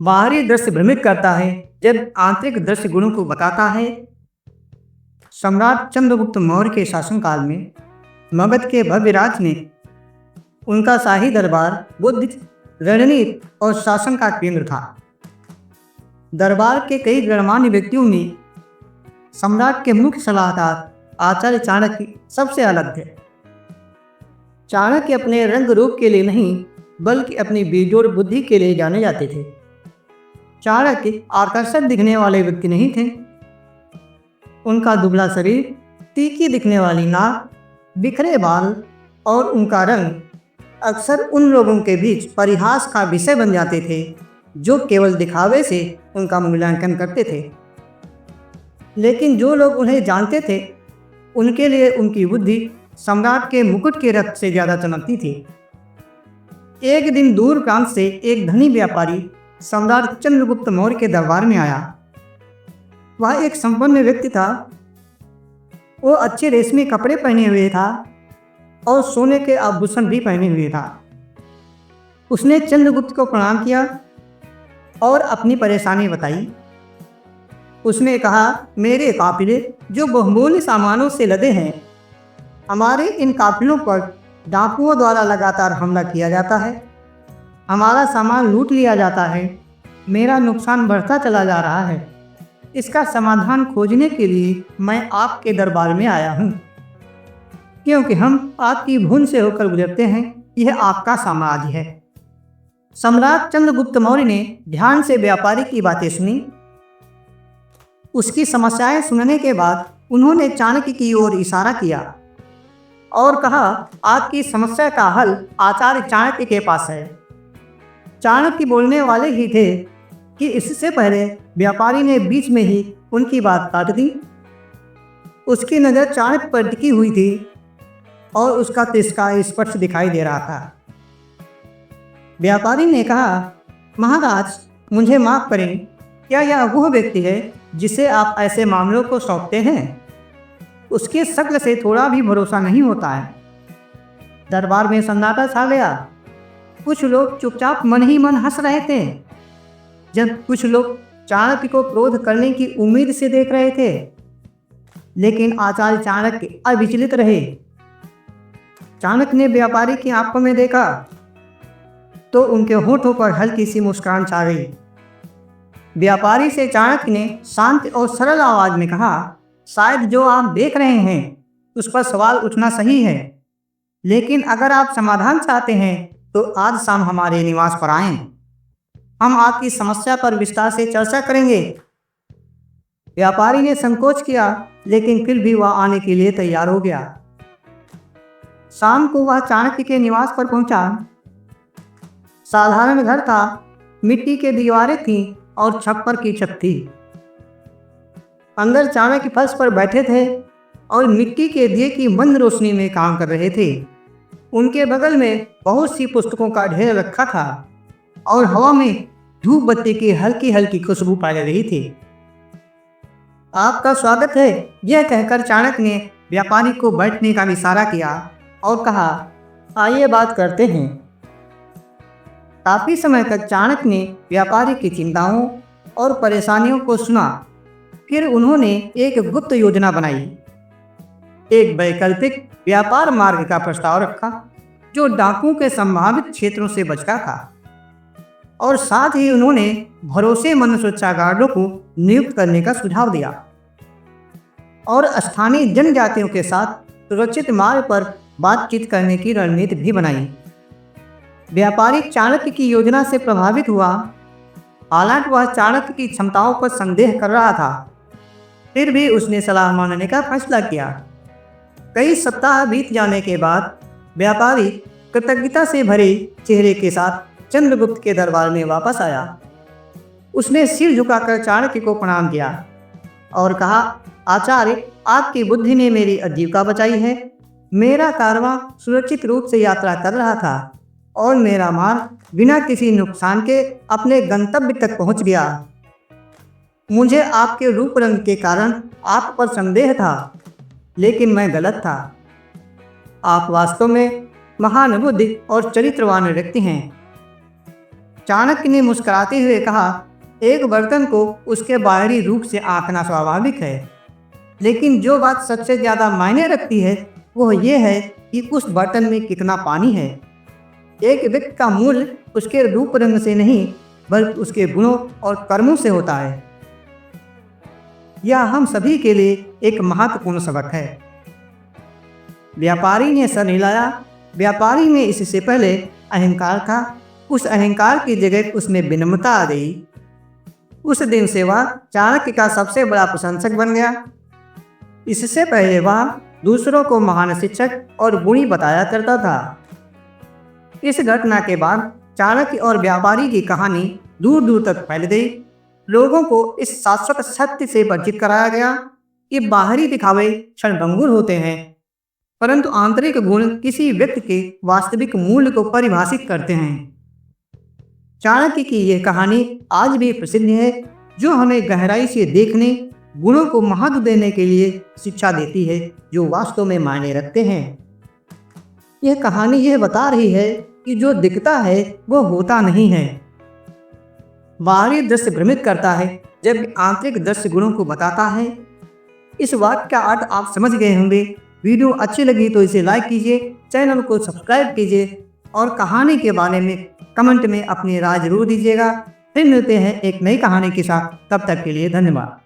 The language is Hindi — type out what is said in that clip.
बाहरी दृश्य भ्रमित करता है जब आंतरिक दृश्य गुणों को बताता है। सम्राट चंद्रगुप्त मौर्य के शासनकाल में मगध के भव्य राज ने उनका शाही दरबार बुद्धि, रणनीति और शासन का केंद्र था। दरबार के कई गणमान्य व्यक्तियों ने सम्राट के मुख्य सलाहकार आचार्य चाणक्य सबसे अलग थे। चाणक्य अपने रंग रूप के लिए नहीं बल्कि अपनी बेजोड़ बुद्धि के लिए जाने जाते थे। चाणक्य आकर्षक दिखने वाले व्यक्ति नहीं थे। उनका दुबला शरीर, तीखी दिखने वाली नाक, बिखरे बाल और उनका रंग अक्सर उन लोगों के बीच परिहास का विषय बन जाते थे जो केवल दिखावे से उनका मूल्यांकन करते थे। लेकिन जो लोग उन्हें जानते थे उनके लिए उनकी बुद्धि सम्राट के मुकुट के रक्त से ज़्यादा चमकती थी। एक दिन दूर प्रांत से एक धनी व्यापारी सम्राट चंद्रगुप्त मौर्य के दरबार में आया। वह एक संपन्न व्यक्ति था। वो अच्छे रेशमी कपड़े पहने हुए था और सोने के आभूषण भी पहने हुए था। उसने चंद्रगुप्त को प्रणाम किया और अपनी परेशानी बताई। उसने कहा, मेरे काफिले जो बहुमूल्य सामानों से लदे हैं, हमारे इन काफिलों पर डाकुओं द्वारा लगातार हमला किया जाता है। हमारा सामान लूट लिया जाता है। मेरा नुकसान बढ़ता चला जा रहा है। इसका समाधान खोजने के लिए मैं आपके दरबार में आया हूँ, क्योंकि हम आपकी भून से होकर गुजरते हैं। यह आपका साम्राज्य है। सम्राट चंद्रगुप्त मौर्य ने ध्यान से व्यापारी की बातें सुनी। उसकी समस्याएं सुनने के बाद उन्होंने चाणक्य की ओर इशारा किया और कहा, आपकी समस्या का हल आचार्य चाणक्य के पास है। चाणक्य बोलने वाले ही थे कि इससे पहले व्यापारी ने बीच में ही उनकी बात काट दी। उसकी नज़र चाणक्य पर टिकी हुई थी और उसका तिरस्कार स्पष्ट दिखाई दे रहा था। व्यापारी ने कहा, महाराज मुझे माफ़ करें, क्या यह वह व्यक्ति है जिसे आप ऐसे मामलों को सौंपते हैं? उसके शक्ल से थोड़ा भी भरोसा नहीं होता है। दरबार में सन्नाटा छा गया। कुछ लोग चुपचाप मन ही मन हंस रहे थे, जब कुछ लोग चाणक्य को क्रोध करने की उम्मीद से देख रहे थे। लेकिन आचार्य चाणक्य अविचलित रहे। चाणक्य ने व्यापारी की आंखों में देखा तो उनके होठों पर हल्की सी मुस्कान छा गई। व्यापारी से चाणक्य ने शांत और सरल आवाज में कहा, शायद जो आप देख रहे हैं उस पर सवाल उठना सही है, लेकिन अगर आप समाधान चाहते हैं तो आज शाम हमारे निवास पर आएं। हम आपकी समस्या पर विस्तार से चर्चा करेंगे। व्यापारी ने संकोच किया, लेकिन फिर भी वह आने के लिए तैयार हो गया। शाम को वह चाणक्य के निवास पर पहुंचा। साधारण घर था। मिट्टी के दीवारें थीं और छप्पर की छत थी। अंदर चाणक्य फर्श पर बैठे थे और मिट्टी के दिए की मंद रोशनी में काम कर रहे थे। उनके बगल में बहुत सी पुस्तकों का ढेर रखा था और हवा में धूप बत्ती की हल्की हल्की खुशबू पाई रही थी। आपका स्वागत है, यह कहकर चाणक्य ने व्यापारी को बैठने का इशारा किया और कहा, आइए बात करते हैं। काफी समय तक चाणक्य ने व्यापारी की चिंताओं और परेशानियों को सुना। फिर उन्होंने एक गुप्त योजना बनाई। एक वैकल्पिक व्यापार मार्ग का प्रस्ताव रखा जो डाकुओं के संभावित क्षेत्रों से बचता था, और साथ ही उन्होंने भरोसेमंद सुरक्षा गार्डों को नियुक्त करने का सुझाव दिया और स्थानीय जनजातियों के साथ सुरक्षित मार्ग पर बातचीत करने की रणनीति भी बनाई। व्यापारी चाणक्य की योजना से प्रभावित हुआ। हालांकि वह चाणक्य की क्षमताओं पर संदेह कर रहा था, फिर भी उसने सलाह मानने का फैसला किया। कई सप्ताह बीत जाने के बाद व्यापारी कृतज्ञता से भरे चेहरे के साथ चंद्रगुप्त के दरबार में वापस आया। उसने सिर झुकाकर चाणक्य को प्रणाम किया और कहा, आचार्य, आपकी बुद्धि ने मेरी आजीविका बचाई है। मेरा कारवां सुरक्षित रूप से यात्रा कर रहा था और मेरा माल बिना किसी नुकसान के अपने गंतव्य तक पहुंच गया। मुझे आपके रूप रंग के कारण आप पर संदेह था, लेकिन मैं गलत था। आप वास्तव में महान बुद्धि और चरित्रवान व्यक्ति हैं। चाणक्य ने मुस्कुराते हुए कहा, एक बर्तन को उसके बाहरी रूप से आंकना स्वाभाविक है, लेकिन जो बात सबसे ज़्यादा मायने रखती है वह यह है कि उस बर्तन में कितना पानी है। एक व्यक्ति का मूल्य उसके रूप रंग से नहीं बल्कि उसके गुणों और कर्मों से होता है। यह हम सभी के लिए एक महत्वपूर्ण सबक है। व्यापारी ने सर हिलाया। व्यापारी में इससे पहले अहंकार था, उस अहंकार की जगह उसमें विनम्रता आ गई। उस दिन से वह चाणक्य का सबसे बड़ा प्रशंसक बन गया। इससे पहले वह दूसरों को महान शिक्षक और गुणी बताया करता था। इस घटना के बाद चाणक्य और व्यापारी की कहानी दूर दूर तक फैल गई। लोगों को इस शाश्वत सत्य से परिचित कराया गया कि बाहरी दिखावे क्षणभंगुर होते हैं, परंतु आंतरिक गुण किसी व्यक्ति के वास्तविक मूल्य को परिभाषित करते हैं। चाणक्य की यह कहानी आज भी प्रसिद्ध है, जो हमें गहराई से देखने, गुणों को महत्व देने के लिए शिक्षा देती है जो वास्तव में मायने रखते हैं। यह कहानी यह बता रही है कि जो दिखता है वो होता नहीं है। बाहरी दृश्य भ्रमित करता है जबकि आंतरिक दृश्य गुणों को बताता है। इस वाक्य का अर्थ आप समझ गए होंगे। वीडियो अच्छी लगी तो इसे लाइक कीजिए, चैनल को सब्सक्राइब कीजिए और कहानी के बारे में कमेंट में अपनी राय जरूर दीजिएगा। फिर मिलते हैं एक नई कहानी के साथ। तब तक के लिए धन्यवाद।